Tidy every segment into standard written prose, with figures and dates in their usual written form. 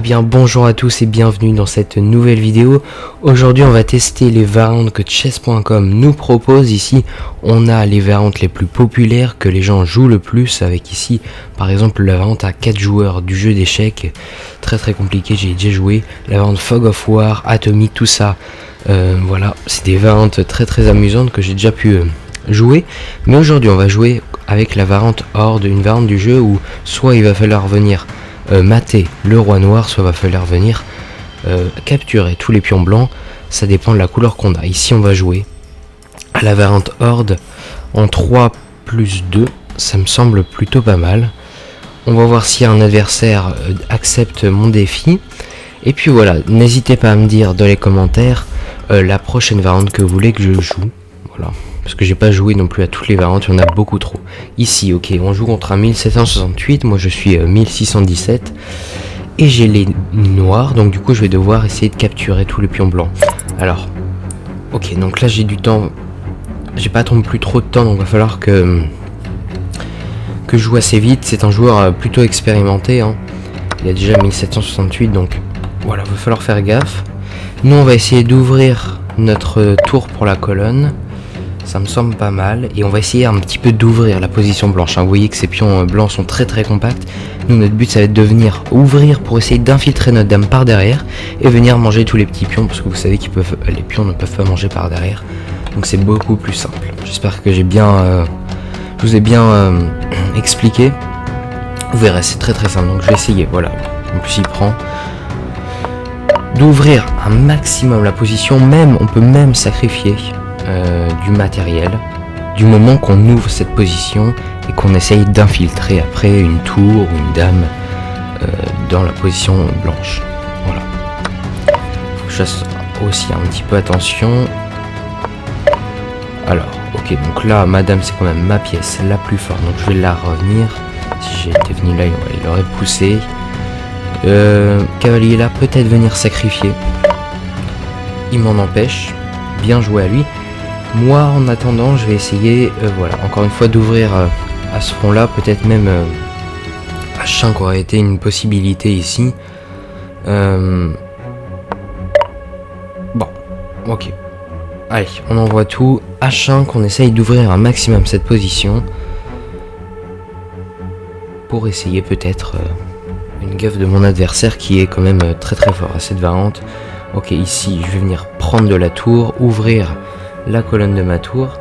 Eh bien bonjour à tous et bienvenue dans cette nouvelle vidéo. Aujourd'hui on va tester les variantes que chess.com nous propose. Ici on a les variantes les plus populaires que les gens jouent le plus, avec ici par exemple la variante à 4 joueurs du jeu d'échecs, très compliqué, j'ai déjà joué. La variante Fog of War, Atomic, tout ça, voilà, c'est des variantes très amusantes que j'ai déjà pu jouer. Mais aujourd'hui on va jouer avec la variante Horde, une variante du jeu où soit il va falloir venir mater le roi noir, soit va falloir venir capturer tous les pions blancs. Ça dépend de la couleur qu'on a. Ici on va jouer à la variante Horde en 3+2, ça me semble plutôt pas mal. On va voir si un adversaire accepte mon défi. Et puis voilà, n'hésitez pas à me dire dans les commentaires la prochaine variante que vous voulez que je joue. Voilà, parce que j'ai pas joué non plus à toutes les variantes, il y en a beaucoup trop. Ici, ok, on joue contre un 1768, moi je suis 1617. Et j'ai les noirs, donc du coup je vais devoir essayer de capturer tous les pions blancs. Alors, ok, donc là j'ai du temps, j'ai pas non plus trop de temps, donc il va falloir que je joue assez vite. C'est un joueur plutôt expérimenté, hein. Il a déjà 1768, donc voilà, il va falloir faire gaffe. Nous on va essayer d'ouvrir notre tour pour la colonne. Ça me semble pas mal, et on va essayer un petit peu d'ouvrir la position blanche, hein. Vous voyez que ces pions blancs sont très compacts. Nous notre but ça va être de venir ouvrir pour essayer d'infiltrer notre dame par derrière et venir manger tous les petits pions, parce que vous savez qu'ils peuvent, les pions ne peuvent pas manger par derrière, donc c'est beaucoup plus simple. J'espère que j'ai bien je vous ai bien expliqué. Vous verrez, c'est très simple, donc je vais essayer. Voilà, en plus il prend d'ouvrir un maximum la position. Même on peut même sacrifier du matériel du moment qu'on ouvre cette position et qu'on essaye d'infiltrer après une tour ou une dame dans la position blanche. Voilà, faut que je fasse aussi un petit peu attention. Alors ok, donc là madame c'est quand même ma pièce la plus forte, donc je vais la revenir. Si j'étais venu là il aurait poussé. Cavalier là, peut-être venir sacrifier, il m'en empêche. Bien joué à lui. Moi en attendant je vais essayer voilà, encore une fois d'ouvrir à ce front là, peut-être même H5 aurait été une possibilité ici. Bon, ok, allez, on envoie tout. H5, on essaye d'ouvrir un maximum cette position pour essayer peut-être une gaffe de mon adversaire qui est quand même très fort à cette variante. Ok, ici je vais venir prendre de la tour, ouvrir la colonne de ma tour.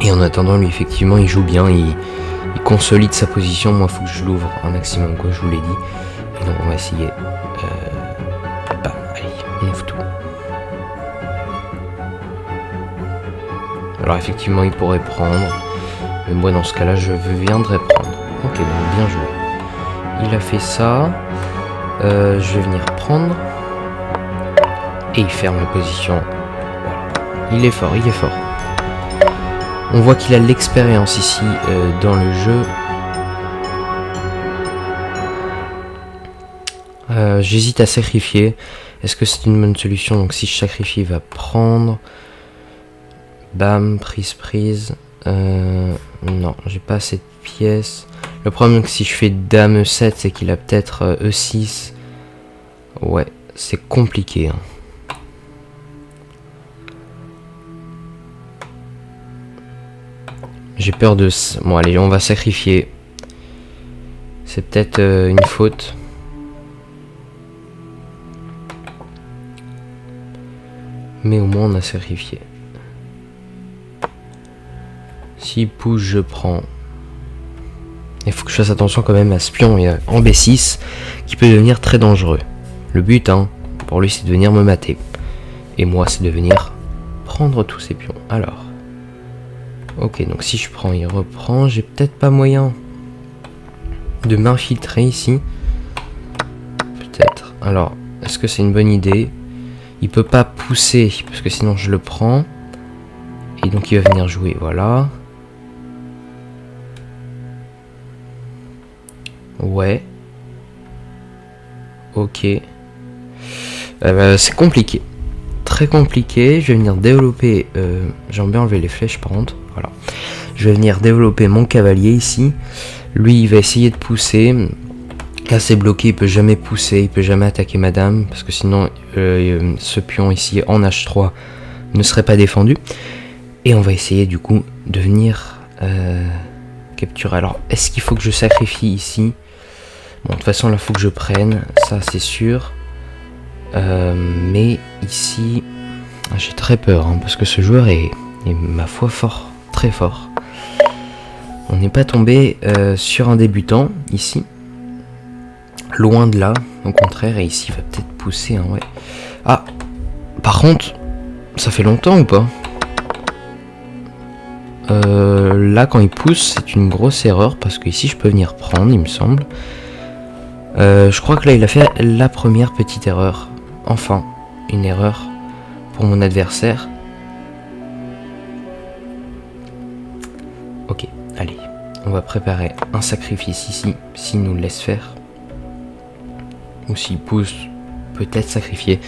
Et en attendant, lui effectivement il joue bien, il consolide sa position. Moi faut que je l'ouvre un maximum, quoi, je vous l'ai dit. Et donc on va essayer. Bam, allez, on ouvre tout. Alors effectivement il pourrait prendre, mais moi dans ce cas là je viendrai prendre. Ok, donc bien joué. Il a fait ça. Je vais venir prendre. Et il ferme la position. Voilà. Il est fort, il est fort. On voit qu'il a l'expérience ici dans le jeu. J'hésite à sacrifier. Est-ce que c'est une bonne solution? Donc si je sacrifie, il va prendre. Bam, prise. Non, j'ai pas assez de pièces. Le problème que si je fais dame E7, c'est qu'il a peut-être E6. Ouais, c'est compliqué, hein. J'ai peur de... Bon allez, on va sacrifier. C'est peut-être une faute. Mais au moins on a sacrifié. S'il pousse, je prends. Il faut que je fasse attention quand même à ce pion en B6 qui peut devenir très dangereux. Le but, hein, pour lui, c'est de venir me mater. Et moi, c'est de venir prendre tous ces pions. Alors... Ok, donc si je prends, il reprend. J'ai peut-être pas moyen de m'infiltrer ici. Peut-être. Alors, est-ce que c'est une bonne idée? Il peut pas pousser, parce que sinon je le prends. Et donc il va venir jouer, voilà. Ouais. Ok. C'est compliqué. Très compliqué. Je vais venir développer... J'aimerais bien enlever les flèches par contre. Voilà. Je vais venir développer mon cavalier ici. Lui il va essayer de pousser. Là c'est bloqué, il peut jamais pousser, il peut jamais attaquer madame, parce que sinon ce pion ici en H3 ne serait pas défendu. Et on va essayer du coup de venir capturer. Alors est-ce qu'il faut que je sacrifie ici? Bon, de toute façon là il faut que je prenne, ça c'est sûr. Mais ici j'ai très peur hein, parce que ce joueur est ma foi fort, très fort. On n'est pas tombé sur un débutant ici. Loin de là, au contraire, et ici il va peut-être pousser, hein, ouais. Ah, par contre, ça fait longtemps ou pas? Là, quand il pousse, c'est une grosse erreur, parce que ici je peux venir prendre, il me semble. Je crois que là, il a fait la première petite erreur. Enfin, une erreur pour mon adversaire. Ok, allez, on va préparer un sacrifice ici, s'il nous le laisse faire. Ou s'il pousse, peut-être sacrifier.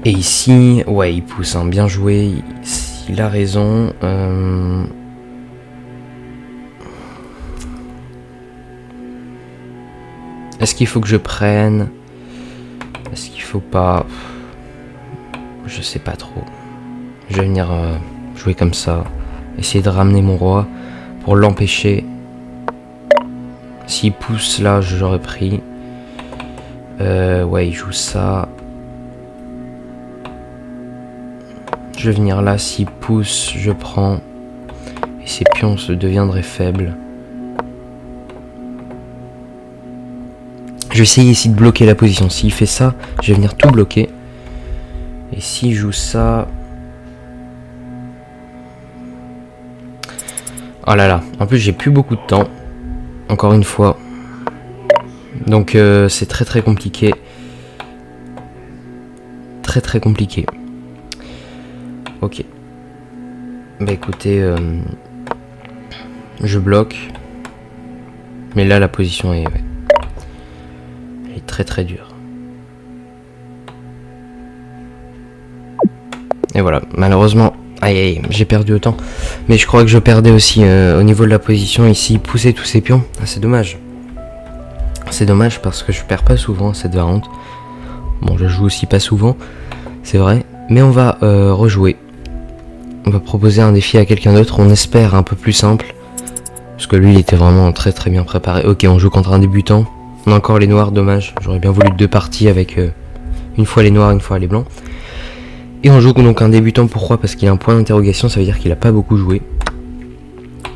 Et ici, ouais, il pousse, hein, bien joué, il a raison. Est-ce qu'il faut que je prenne? Est-ce qu'il faut pas? Je sais pas trop. Je vais venir jouer comme ça, essayer de ramener mon roi pour l'empêcher. S'il pousse là, j'aurais pris. Ouais, il joue ça. Je vais venir là, s'il pousse, je prends. Et ses pions se deviendraient faibles. Je vais essayer ici de bloquer la position. S'il fait ça, je vais venir tout bloquer. Et s'il joue ça... Oh là là, en plus j'ai plus beaucoup de temps. Encore une fois. Donc c'est très très compliqué. Très très compliqué. Ok. Bah écoutez, je bloque. Mais là la position est, ouais, elle est très très dure. Et voilà, malheureusement, aïe aïe, j'ai perdu autant. Mais je crois que je perdais aussi au niveau de la position ici, pousser tous ces pions. Ah, c'est dommage. C'est dommage parce que je perds pas souvent cette variante. Bon, je joue aussi pas souvent, c'est vrai. Mais on va rejouer. On va proposer un défi à quelqu'un d'autre, on espère un peu plus simple. Parce que lui, il était vraiment très très bien préparé. Ok, on joue contre un débutant. On a encore les noirs, dommage. J'aurais bien voulu 2 parties avec une fois les noirs, une fois les blancs. Et on joue donc un débutant, pourquoi? Parce qu'il y a un point d'interrogation, ça veut dire qu'il a pas beaucoup joué.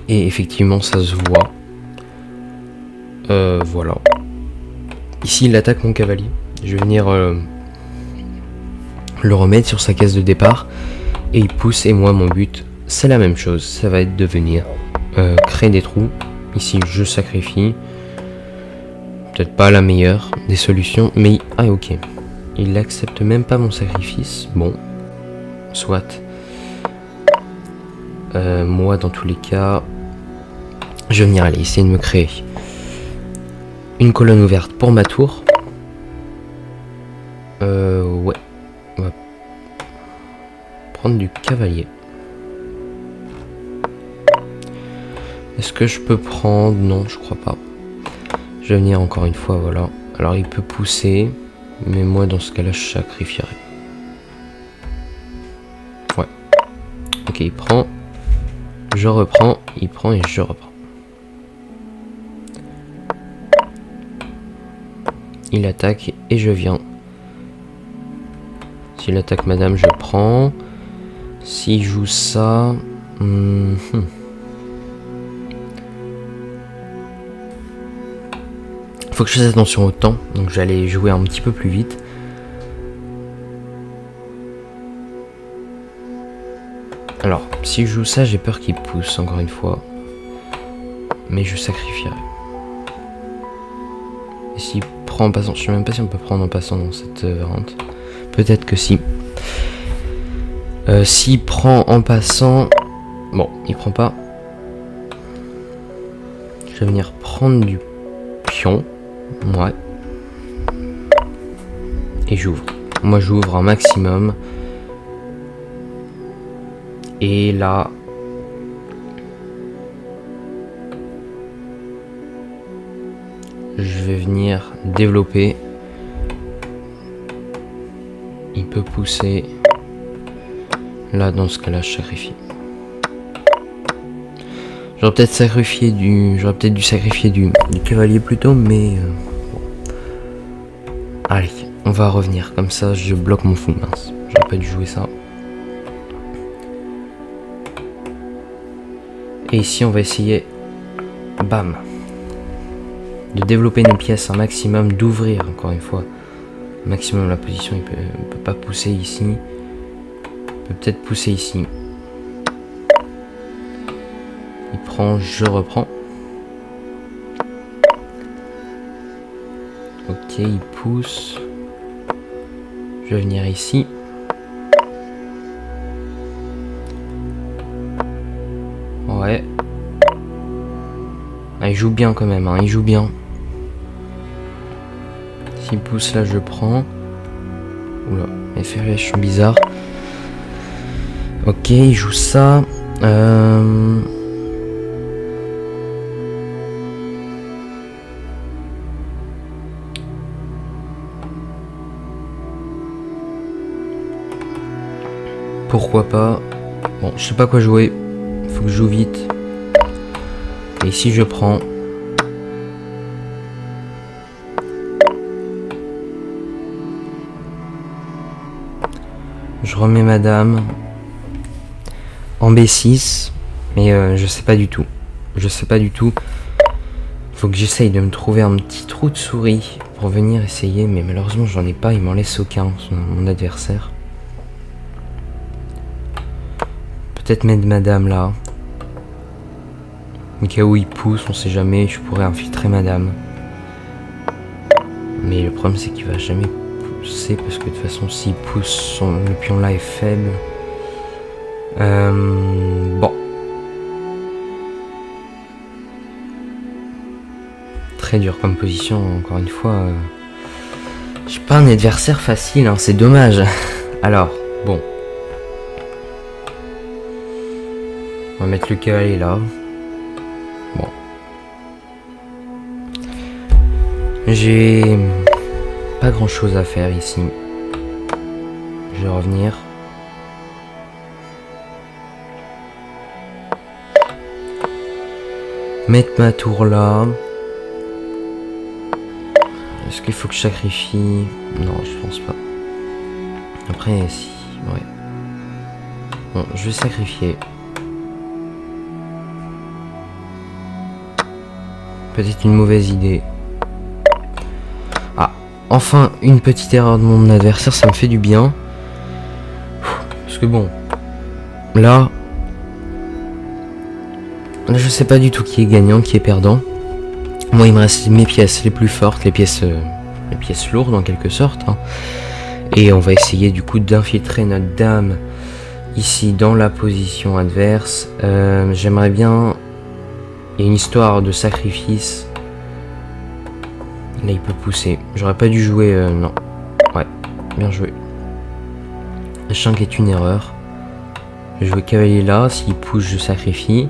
Et effectivement, ça se voit. Voilà. Ici, il attaque mon cavalier. Je vais venir le remettre sur sa case de départ. Et il pousse, et moi, mon but, c'est la même chose. Ça va être de venir créer des trous. Ici, je sacrifie. Peut-être pas la meilleure des solutions, mais... Ah, ok. Il n'accepte même pas mon sacrifice. Bon. Soit. Moi, dans tous les cas, je vais venir aller essayer de me créer une colonne ouverte pour ma tour. Ouais. On va prendre du cavalier. Est-ce que je peux prendre? Non, je crois pas. Je vais venir encore une fois, voilà. Alors, il peut pousser, mais moi, dans ce cas-là, je sacrifierai. Ouais. Ok, il prend. Je reprends. Il prend et je reprends. Il attaque et je viens. S'il attaque madame, je prends. S'il joue ça... Faut que je fasse attention au temps, donc j'allais jouer un petit peu plus vite. Alors, si je joue ça, j'ai peur qu'il pousse encore une fois. Mais je sacrifierai. Et s'il prend en passant, je sais même pas si on peut prendre en passant dans cette variante. Peut-être que si. S'il prend en passant... Bon, il prend pas. Je vais venir prendre du pion. Ouais. Et j'ouvre. Moi j'ouvre un maximum. Et là... je vais venir développer. Il peut pousser. Là, dans ce cas-là, je sacrifie. J'aurais peut-être dû sacrifier du cavalier plus tôt, mais bon. Allez, on va revenir. Comme ça, je bloque mon fou. Mince, j'aurais pas dû jouer ça. Et ici, on va essayer, bam, de développer nos pièces un maximum, d'ouvrir encore une fois maximum la position. Il peut pas pousser ici. Il peut peut-être pousser ici. Il prend, je reprends. Ok, il pousse. Je vais venir ici. Ouais. Ah, il joue bien quand même, hein, il joue bien. S'il pousse là, je prends. Oula, les ferrets sont bizarres. Ok, il joue ça. Pourquoi pas. Bon, je sais pas quoi jouer. Faut que je joue vite. Et ici, je prends. Je remets ma dame en B6, mais je sais pas du tout. Je sais pas du tout. Faut que j'essaye de me trouver un petit trou de souris pour venir essayer, mais malheureusement j'en ai pas. Il m'en laisse aucun, mon adversaire. Peut-être mettre ma dame là. Au cas où il pousse, on sait jamais. Je pourrais infiltrer ma dame. Mais le problème c'est qu'il va jamais pousser parce que de toute façon s'il pousse, le pion là est faible. Bon. Très dur comme position, encore une fois. J'ai pas un adversaire facile, hein, c'est dommage. Alors, bon. On va mettre le cavalier là. Bon. J'ai pas grand chose à faire ici. Je vais revenir. Mettre ma tour là. Est-ce qu'il faut que je sacrifie? Non, je pense pas. Après, si. Ouais. Bon, je vais sacrifier. Peut-être une mauvaise idée. Ah, enfin, une petite erreur de mon adversaire, ça me fait du bien. Parce que bon, là, je sais pas du tout qui est gagnant, qui est perdant. Moi, il me reste mes pièces les plus fortes, les pièces lourdes en quelque sorte. Hein. Et on va essayer du coup d'infiltrer notre dame ici dans la position adverse. J'aimerais bien... Il y a une histoire de sacrifice. Là, il peut pousser. J'aurais pas dû jouer... non. Ouais, bien joué. H5 est une erreur. Je vais jouer cavalier là. S'il pousse, je sacrifie.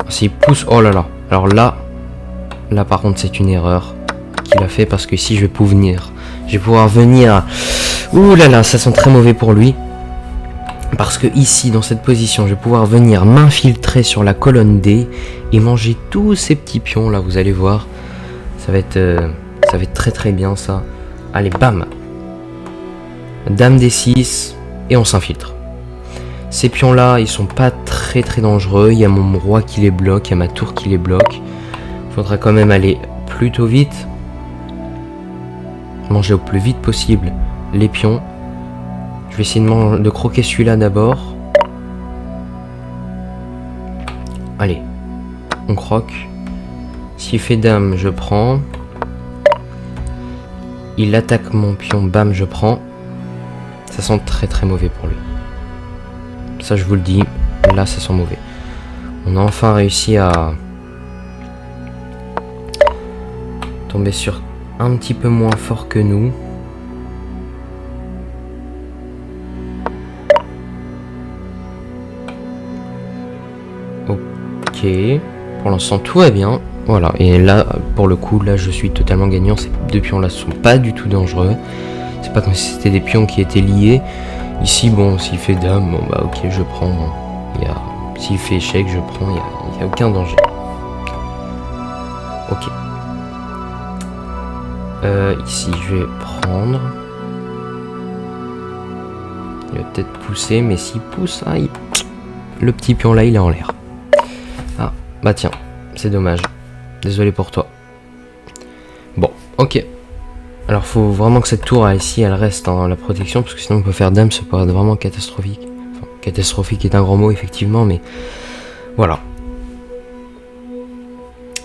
S'il pousse... Oh là là. Alors là... Là, par contre, c'est une erreur qu'il a fait parce que ici, je vais pouvoir venir... Ouh là là, ça sent très mauvais pour lui. Parce que ici, dans cette position, je vais pouvoir venir m'infiltrer sur la colonne D et manger tous ces petits pions là, vous allez voir. Ça va être très très bien ça. Allez, bam. Dame D6 et on s'infiltre. Ces pions là, ils sont pas très très dangereux. Il y a mon roi qui les bloque, il y a ma tour qui les bloque. Il faudra quand même aller plutôt vite. Manger au plus vite possible les pions. Je vais essayer de croquer celui-là d'abord. Allez, on croque. S'il fait dame, je prends. Il attaque mon pion, bam, je prends. Ça sent très très mauvais pour lui. Ça, je vous le dis. Là, ça sent mauvais. On a enfin réussi à tomber sur un petit peu moins fort que nous. Ok, Ok, pour l'instant tout va bien. Voilà, et là, pour le coup, là je suis totalement gagnant. Ces deux pions là sont pas du tout dangereux. C'est pas comme si c'était des pions qui étaient liés. Ici, bon, s'il fait dame, bon bah ok, je prends. S'il fait échec, je prends, il y a aucun danger. Ok. Ici, je vais prendre. Il va peut-être pousser, mais s'il pousse, ah, le petit pion là, il est en l'air. Ah, bah tiens, c'est dommage. Désolé pour toi. Bon, ok. Alors, faut vraiment que cette tour ici, elle reste en la protection, parce que sinon on peut faire dame, ça peut être vraiment catastrophique. Enfin, catastrophique est un grand mot, effectivement, mais voilà.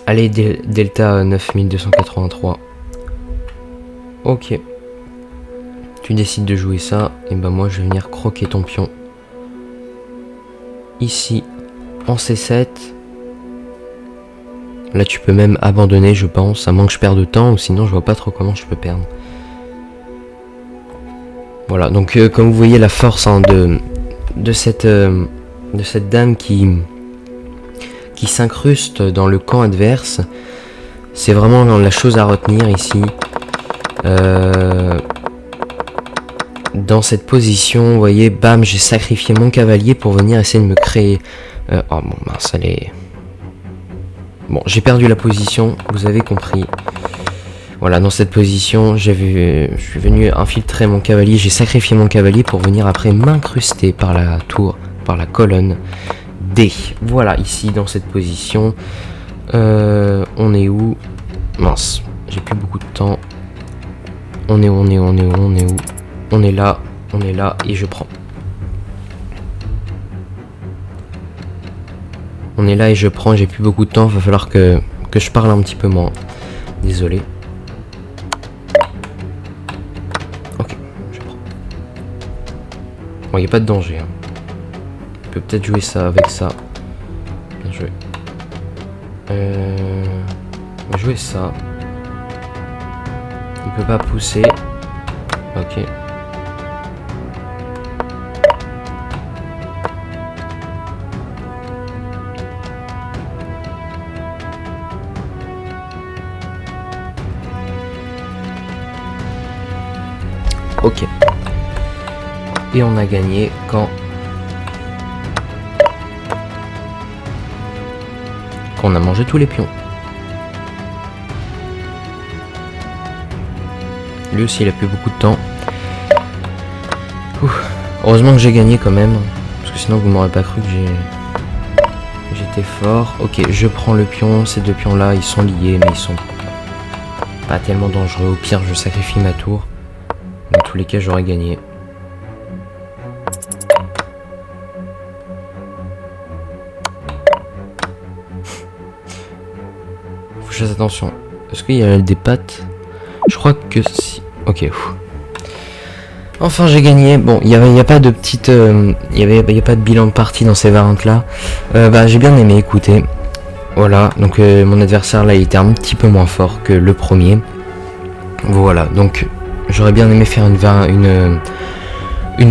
Allez, Delta 9283. Ok. Tu décides de jouer ça, et ben moi je vais venir croquer ton pion. Ici, en C7. Là tu peux même abandonner, je pense, à moins que je perde de temps, ou sinon je vois pas trop comment je peux perdre. Voilà, donc comme vous voyez la force hein, de cette dame qui s'incruste dans le camp adverse, c'est vraiment la chose à retenir ici. Dans cette position, vous voyez, bam, j'ai sacrifié mon cavalier pour venir essayer de me créer... oh bon, mince, elle est... Bon, j'ai perdu la position, vous avez compris. Voilà, dans cette position, je suis venu infiltrer mon cavalier, j'ai sacrifié mon cavalier pour venir après m'incruster par la tour, par la colonne D. Voilà, ici, dans cette position. On est où? Mince, j'ai plus beaucoup de temps. On est où? On est là, et je prends. On est là et je prends, j'ai plus beaucoup de temps, va falloir que je parle un petit peu moins. Désolé. Ok, je prends. Bon, il n'y a pas de danger. Hein. On peut peut-être jouer ça avec ça. Bien joué. On va jouer ça. Il peut pas pousser. Ok. Ok. Et on a gagné quand on a mangé tous les pions. Lui aussi il a plus beaucoup de temps. Ouf. Heureusement que j'ai gagné quand même. Parce que sinon vous m'aurez pas cru que j'étais fort. Ok, je prends le pion. Ces deux pions là ils sont liés mais ils sont pas tellement dangereux. Au pire je sacrifie ma tour. Dans tous les cas j'aurais gagné. Faut que je fasse attention. Est-ce qu'il y a des pattes? Je crois que si. Ok. Enfin j'ai gagné. Bon, il y a pas de petite, il y a pas de bilan de partie dans ces variantes là. Bah j'ai bien aimé. Écoutez, voilà. Donc mon adversaire là il était un petit peu moins fort que le premier. Voilà. Donc j'aurais bien aimé faire une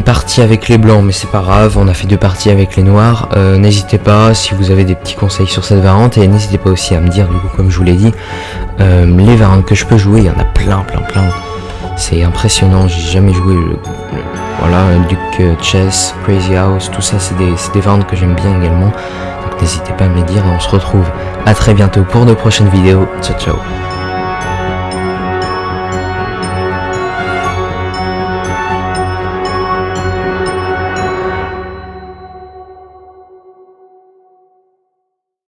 partie avec les blancs, mais c'est pas grave, on a fait deux parties avec les noirs. N'hésitez pas si vous avez des petits conseils sur cette variante, et n'hésitez pas aussi à me dire, du coup, comme je vous l'ai dit, les variantes que je peux jouer, il y en a plein. C'est impressionnant, j'ai jamais joué voilà, Duke Chess, Crazy House, tout ça, c'est des variantes que j'aime bien également. Donc n'hésitez pas à me les dire, et on se retrouve à très bientôt pour de prochaines vidéos. Ciao ciao.